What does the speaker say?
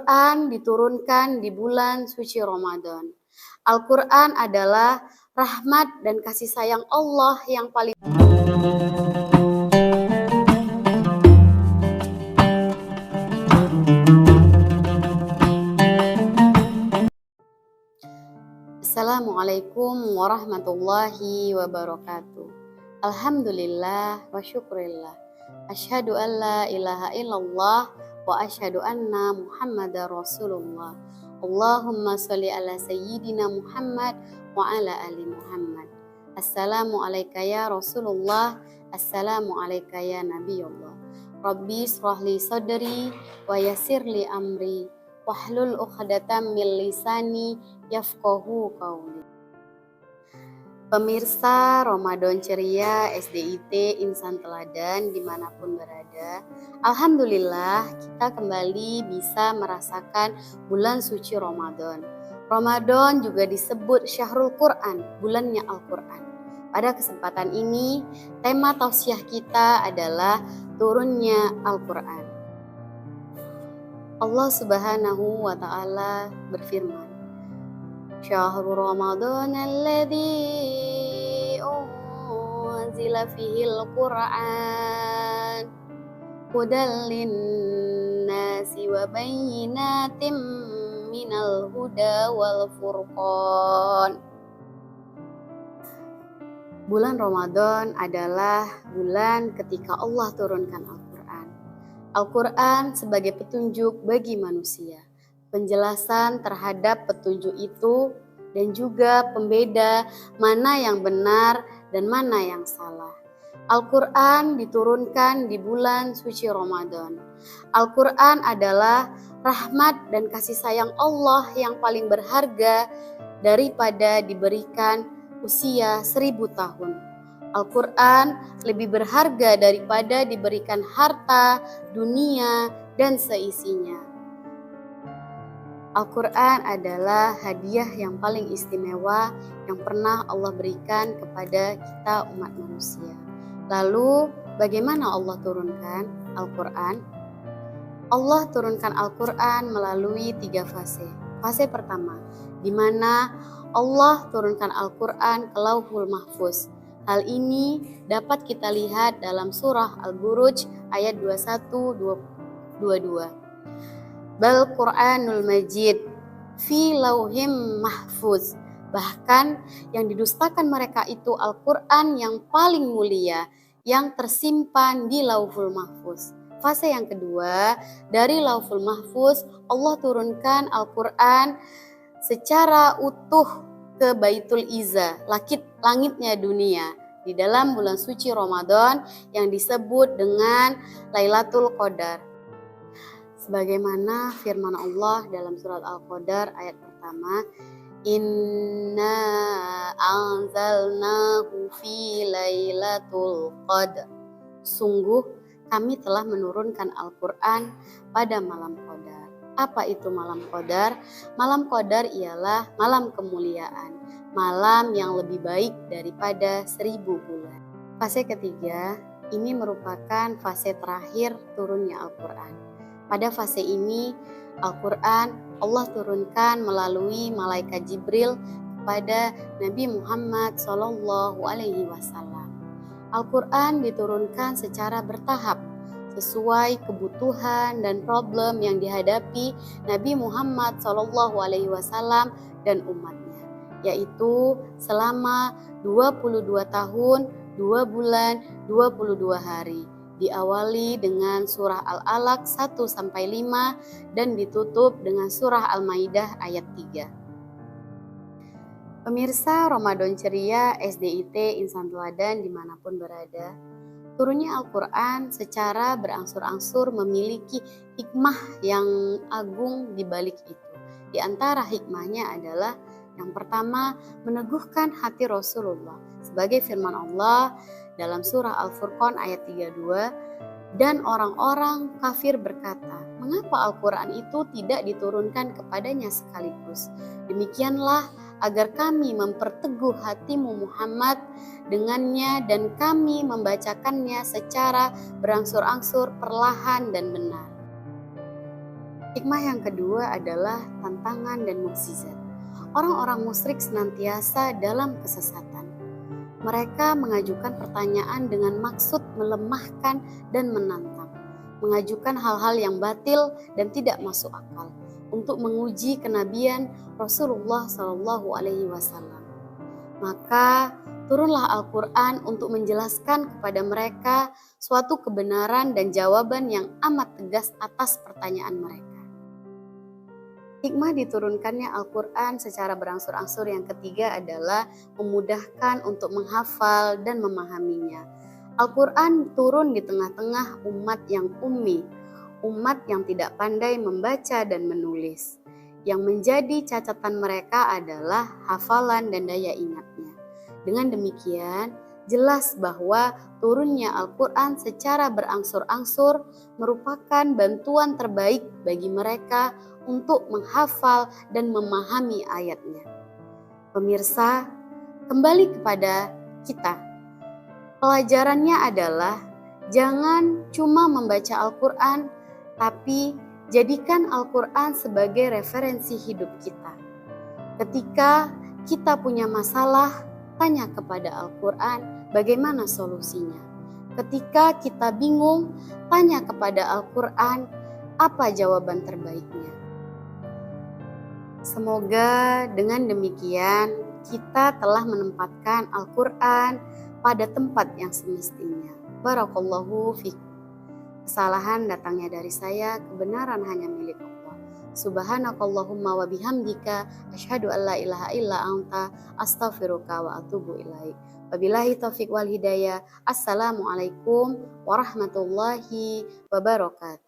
Al-Quran diturunkan di bulan suci Ramadan. Al-Quran adalah rahmat dan kasih sayang Allah yang paling. Assalamualaikum warahmatullahi wabarakatuh. Alhamdulillah wa syukurillah. Asyhadu an la ilaha illallah wa asyhadu anna Muhammadar Rasulullah. Allahumma sholli ala sayyidina Muhammad wa ala ali Muhammad. Assalamu alayka ya Rasulullah. Assalamu alayka ya Nabiyullah. Rabbi shrahli sadri wa yassirli amri wahlul 'uqdatam min lisani yafqahu qauli. Pemirsa Ramadan Ceria SDIT Insan Teladan dimanapun berada, alhamdulillah kita kembali bisa merasakan bulan suci Ramadan. Ramadan juga disebut Syahrul Quran, bulannya Al-Quran. Pada kesempatan ini, tema tausiah kita adalah turunnya Al-Quran. Allah Subhanahu wa Ta'ala berfirman, Syahrul Ramadan alladzi unzila fihil Qur'an hudal linnasi wa bayyinatin minal huda wal furqan. Bulan Ramadan adalah bulan ketika Allah turunkan Al-Quran. Al-Quran sebagai petunjuk bagi manusia, penjelasan terhadap petunjuk itu, dan juga pembeda mana yang benar dan mana yang salah. Al-Quran diturunkan di bulan suci Ramadan. Al-Quran adalah rahmat dan kasih sayang Allah yang paling berharga daripada diberikan usia 1000 tahun. Al-Quran lebih berharga daripada diberikan harta, dunia, dan seisinya. Al-Quran adalah hadiah yang paling istimewa yang pernah Allah berikan kepada kita umat manusia. Lalu bagaimana Allah turunkan Al-Quran? Allah turunkan Al-Quran melalui 3 fase. Fase pertama, di mana Allah turunkan Al-Quran ke Lauhul Mahfuz. Hal ini dapat kita lihat dalam surah Al-Buruj ayat 21-22. Bal Qur'anul Majid fi lauhim mahfuz. Bahkan yang didustakan mereka itu Al-Quran yang paling mulia yang tersimpan di Lauhul Mahfuz. Fase yang kedua, dari Lauhul Mahfuz Allah turunkan Al-Quran secara utuh ke Baitul Izza, langitnya dunia, di dalam bulan suci Ramadan yang disebut dengan Lailatul Qadar. Sebagaimana firman Allah dalam surat Al-Qadar ayat pertama, Inna anzalnahu fi Lailatul Qadar. Sungguh kami telah menurunkan Al-Quran pada malam Qadar. Apa itu malam Qadar? Malam Qadar ialah malam kemuliaan, malam yang lebih baik daripada 1000 bulan. Fase ketiga, ini merupakan fase terakhir turunnya Al-Quran. Pada fase ini, Al-Quran Allah turunkan melalui malaikat Jibril kepada Nabi Muhammad SAW. Al-Quran diturunkan secara bertahap, sesuai kebutuhan dan problem yang dihadapi Nabi Muhammad SAW dan umatnya, yaitu selama 22 tahun, 2 bulan, 22 hari. Diawali dengan surah Al-Alaq 1-5 dan ditutup dengan surah Al-Maidah ayat 3. Pemirsa Ramadan Ceria SDIT Insan Teladan dimanapun berada, turunnya Al-Quran secara berangsur-angsur memiliki hikmah yang agung di balik itu. Di antara hikmahnya adalah yang pertama, meneguhkan hati Rasulullah. Sebagai firman Allah dalam surah Al-Furqan ayat 32, dan orang-orang kafir berkata, mengapa Al-Quran itu tidak diturunkan kepadanya sekaligus? Demikianlah agar kami memperteguh hatimu Muhammad dengannya dan kami membacakannya secara berangsur-angsur perlahan dan benar. Hikmah yang kedua adalah tantangan dan mukjizat. Orang-orang musyrik senantiasa dalam kesesatan. Mereka mengajukan pertanyaan dengan maksud melemahkan dan menantang, mengajukan hal-hal yang batil dan tidak masuk akal untuk menguji kenabian Rasulullah Shallallahu Alaihi Wasallam. Maka turunlah Al-Quran untuk menjelaskan kepada mereka suatu kebenaran dan jawaban yang amat tegas atas pertanyaan mereka. Hikmah diturunkannya Al-Quran secara berangsur-angsur yang ketiga adalah memudahkan untuk menghafal dan memahaminya. Al-Quran turun di tengah-tengah umat yang ummi, umat yang tidak pandai membaca dan menulis. Yang menjadi catatan mereka adalah hafalan dan daya ingatnya. Dengan demikian, jelas bahwa turunnya Al-Quran secara berangsur-angsur merupakan bantuan terbaik bagi mereka untuk menghafal dan memahami ayatnya. Pemirsa, kembali kepada kita. Pelajarannya adalah jangan cuma membaca Al-Quran, tapi jadikan Al-Quran sebagai referensi hidup kita. Ketika kita punya masalah, tanya kepada Al-Quran bagaimana solusinya. Ketika kita bingung, tanya kepada Al-Quran apa jawaban terbaiknya. Semoga dengan demikian kita telah menempatkan Al-Quran pada tempat yang semestinya. Barakallahu fikum. Kesalahan datangnya dari saya, kebenaran hanya milik Allah. Subhanakallahumma wa bihamdika asyhadu an la ilaha illa anta astaghfiruka wa atubu ilaik. Wabillahi taufiq wal hidayah. Assalamualaikum warahmatullahi wabarakatuh.